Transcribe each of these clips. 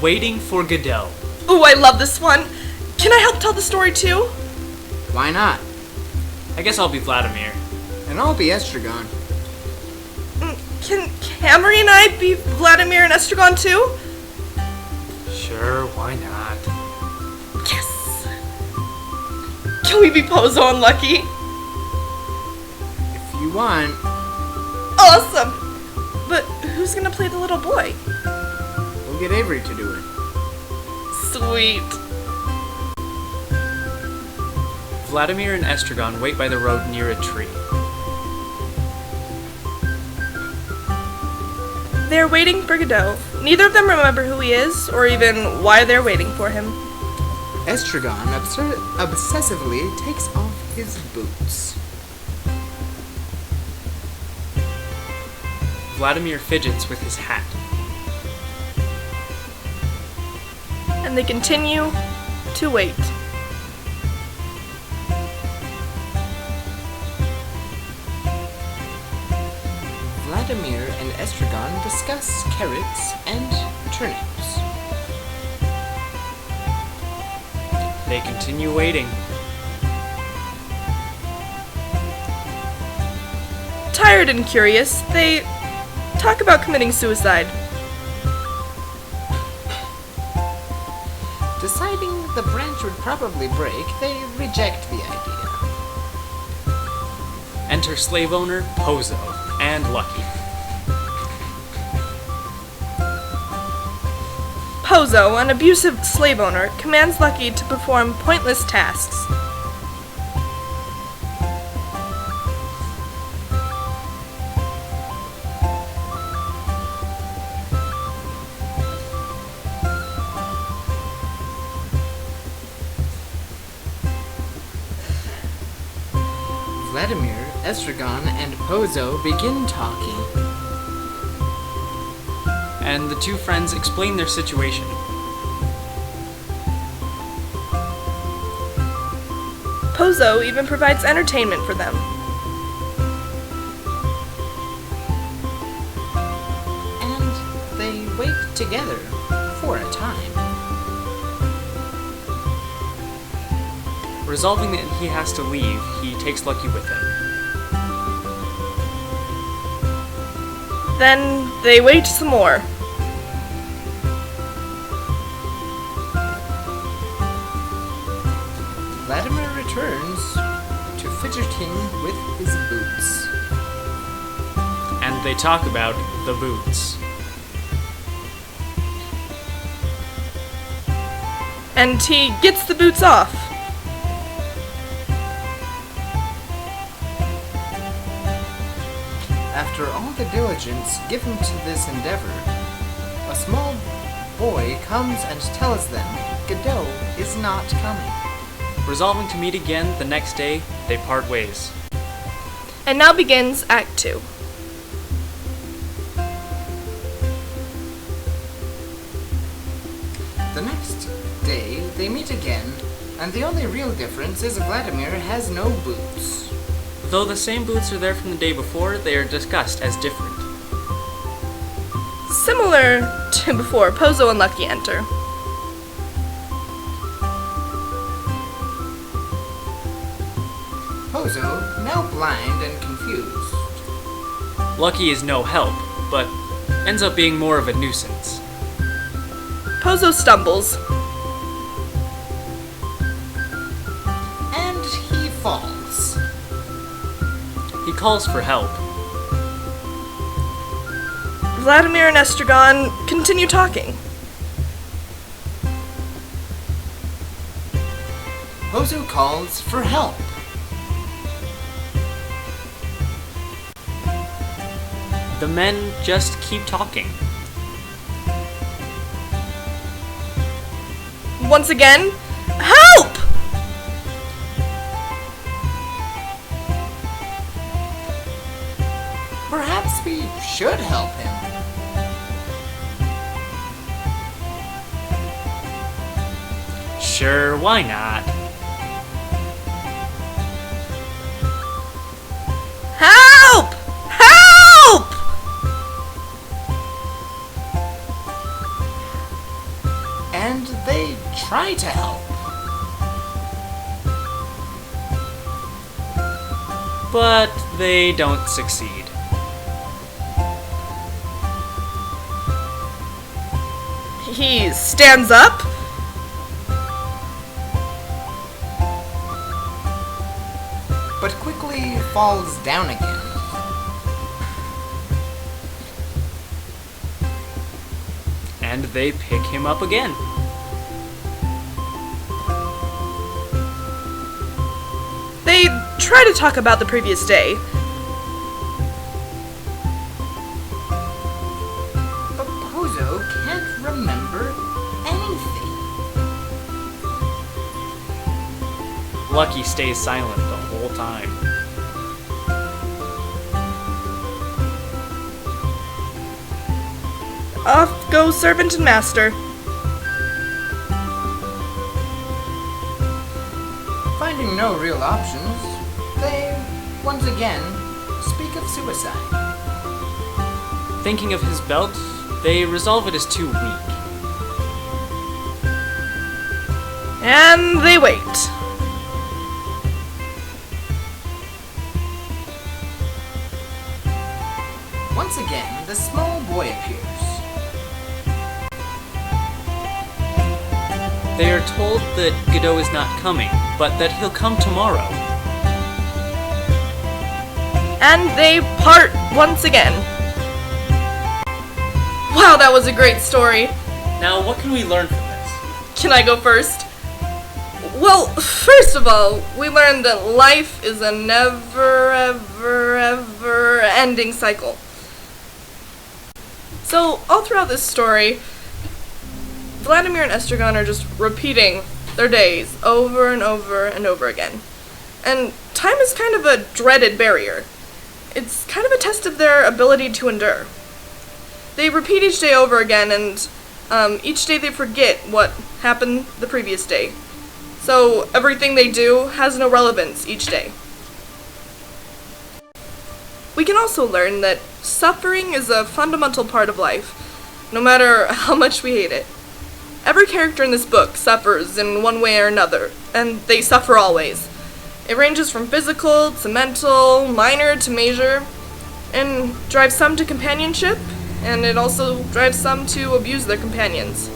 Waiting for Godot. Ooh, I love this one. Can I help tell the story too? Why not? I guess I'll be Vladimir. And I'll be Estragon. Can Kamree and I be Vladimir and Estragon too? Sure, why not? Yes! Can we be Pozo and Lucky? If you want. Awesome! But who's gonna play the little boy? We'll get Avery to do it. Sweet. Vladimir and Estragon wait by the road near a tree. They're waiting for Godot. Neither of them remember who he is, or even why they're waiting for him. Estragon obsessively takes off his boots. Vladimir fidgets with his hat. And they continue to wait. Vladimir and Estragon discuss carrots and turnips. They continue waiting. Tired and curious, they talk about committing suicide. Deciding the branch would probably break, they reject the idea. Enter slave owner, Pozo, and Lucky. Pozo, an abusive slave owner, commands Lucky to perform pointless tasks. Vladimir, Estragon, and Pozo begin talking. And the two friends explain their situation. Pozo even provides entertainment for them. And they wait together for a time. Resolving that he has to leave, he takes Lucky with him. Then they wait some more. Vladimir returns to fidgeting with his boots. And they talk about the boots. And he gets the boots off. After all the diligence given to this endeavor, a small boy comes and tells them Godot is not coming. Resolving to meet again the next day, they part ways. And now begins Act 2. The next day, they meet again, and the only real difference is Vladimir has no boots. Though the same boots are there from the day before, they are discussed as different. Similar to before, Pozo and Lucky enter. Pozo, now blind and confused. Lucky is no help, but ends up being more of a nuisance. Pozo stumbles. And he falls. He calls for help. Vladimir and Estragon continue talking. Pozo calls for help. The men just keep talking. Once again, help! Perhaps we should help him. Sure, why not? Help! Help! and they try to help. But they don't succeed. He stands up. But quickly falls down again. And they pick him up again. They try to talk about the previous day. But Pozo can't remember anything. Lucky stays silent the whole time. Off go servant and master. Finding no real options, they once again speak of suicide. Thinking of his belt, they resolve it as too weak. And they wait. Once again, the small boy appears. They are told that Godot is not coming, but that he'll come tomorrow. And they part once again. Wow, that was a great story. Now, what can we learn from this? Can I go first? Well, first of all, we learned that life is a never, ever ending cycle. So, all throughout this story, Vladimir and Estragon are just repeating their days over and over and over again. And time is kind of a dreaded barrier. It's kind of a test of their ability to endure. They repeat each day over again, and each day they forget what happened the previous day. So everything they do has no relevance each day. We can also learn that suffering is a fundamental part of life, no matter how much we hate it. Every character in this book suffers in one way or another, and they suffer always. It ranges from physical to mental, minor to major, and drives some to companionship, and it also drives some to abuse their companions,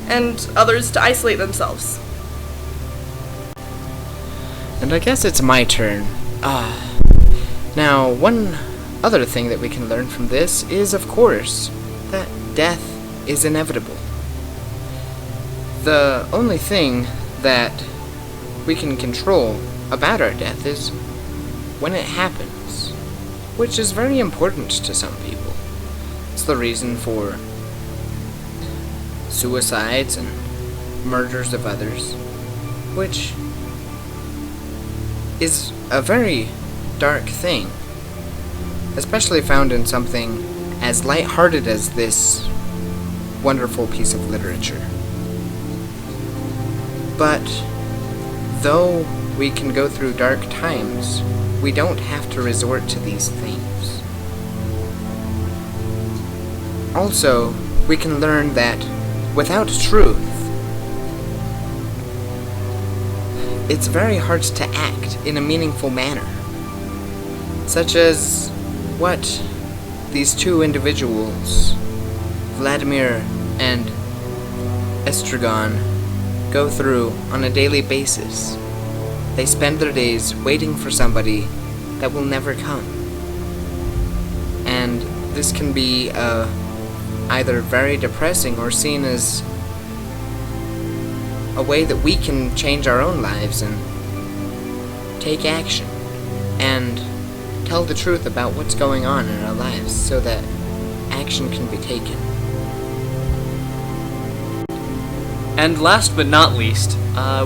and others to isolate themselves. And I guess it's my turn. Now, one other thing that we can learn from this is, of course, that death is inevitable. The only thing that we can control about our death is when it happens, which is very important to some people. It's the reason for suicides and murders of others, which is a very dark thing, especially found in something as lighthearted as this wonderful piece of literature. But though we can go through dark times, we don't have to resort to these things. Also, we can learn that without truth, it's very hard to act in a meaningful manner, such as what these two individuals, Vladimir and Estragon, go through on a daily basis. They spend their days waiting for somebody that will never come. And this can be either very depressing or seen as a way that we can change our own lives and take action and tell the truth about what's going on in our lives so that action can be taken. And last but not least,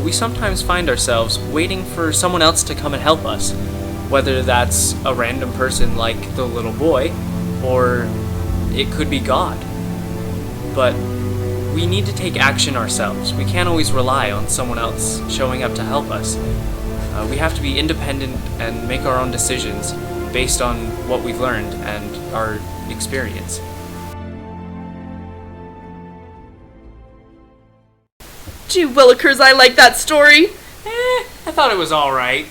we sometimes find ourselves waiting for someone else to come and help us, whether that's a random person like the little boy, or it could be God. But we need to take action ourselves. We can't always rely on someone else showing up to help us. We have to be independent and make our own decisions based on what we've learned and our experience. Gee willikers, I like that story. I thought it was alright.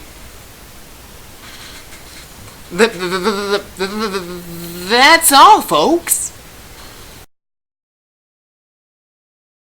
That's all, folks.